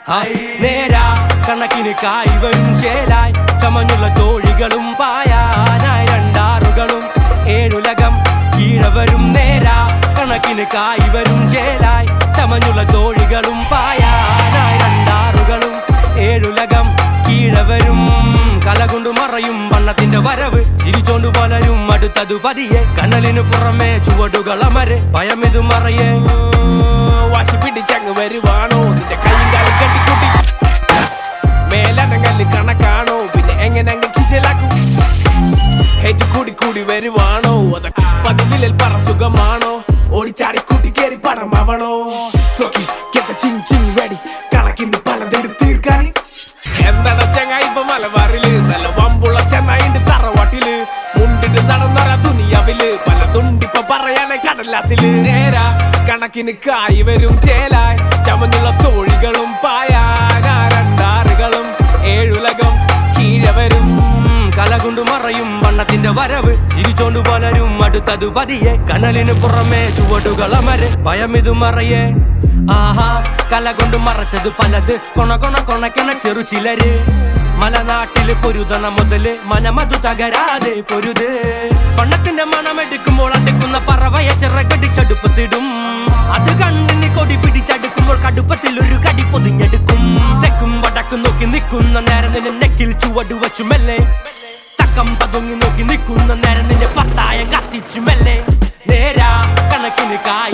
നേരാ കണക്കിന് കായ് വരും ചേലായി ചമഞ്ഞുള്ള തോഴികളും പായാനായി രണ്ടാറുകളും ഏഴുലകം കീഴവരും നേരാ കണക്കിന് കായ് വരും ചേലായി ചമഞ്ഞുള്ള തോഴികളും പായാനായി രണ്ടാറുകളും ഏഴുലകം കീഴവരും കലകൊണ്ടു മറയും വണ്ണത്തിന്റെ വരവ് ചിരിച്ചോണ്ടു പലരും അടുത്തതു പതിയെ കനലിനു പുറമെ ചുവടുകൾ അമര് ഭയമിതു മറയേ വാശി പിടിച്ചങ്ങ് വരുവാണോ നിന്റെ കൈയും കാലും കെട്ടിക്കൂട്ടി മേലനങ്ങല് കണക്കാണോ പിന്നെ എങ്ങനെ അങ്ങ് കിശലാക്കും ഹേറ്റ് കൂടി കൂടി വരുവാണോ അത പതിവിലിൽ പറ സുഖമാണോ ഓടിച്ചാടി കൂട്ടി കേറി പടമാവണോ സോക്കി get the ching ching ready കണക്കിന് പലതെടു തീർക്കാന് എന്താണ് ചങ്ങായി ഇപ്പൊ മലബാറില് നല്ല വമ്പുള്ള ചെന്നായിണ്ട് തറവാട്ടില് മുണ്ടിട്ട് നടന്നറ ദുനിയാവില് പല തുണ്ടിപ്പ പറയാനേ കടലാസില് നേരാ കണക്കിന് കായ് വരും ചേലായി ചമഞ്ഞുള്ള തോഴികളും പായാനാ രണ്ടാറുകളും ഏഴുലകം കീഴവരും കലകൊണ്ടു മറയും വണ്ണത്തിന്റെ വരവ് ചിരിച്ചോണ്ടു പലരും അടുത്തതു പതിയെ കനലിന് പുറമെ ചുവടുകൾ അമര് ഭയമിതു മറയേ ആഹാ കല കൊണ്ട് മറച്ചത് പലത് കൊണക്കെണ ചെറു ചിലര് മലനാട്ടില് പൊരുതണ മുതല് മനമതു തകരാതെ പൊരുത് പണ്ണത്തിന്റെ മണമെടുക്കുമ്പോൾ അടുക്കുന്ന പറവയെ ചിറകടിച്ചടുപ്പത്തിടും അത് കണ്ടിന് കൊടി പിടിച്ചടുക്കുമ്പോൾ കടുപ്പത്തിൽ ഒരു കടി പൊതിഞ്ഞെടുക്കും തെക്കും വടക്കും നോക്കി നിൽക്കുന്ന നേരം നിന്നെ നെക്കിൽ ചുവട് വച്ചു മെല്ലെ തക്കം പതുങ്ങി നോക്കി നിൽക്കുന്ന നേരം നിന്നെ പത്തായം കത്തിച്ചു മെല്ലെ നേരാ കണക്കിന് കായ്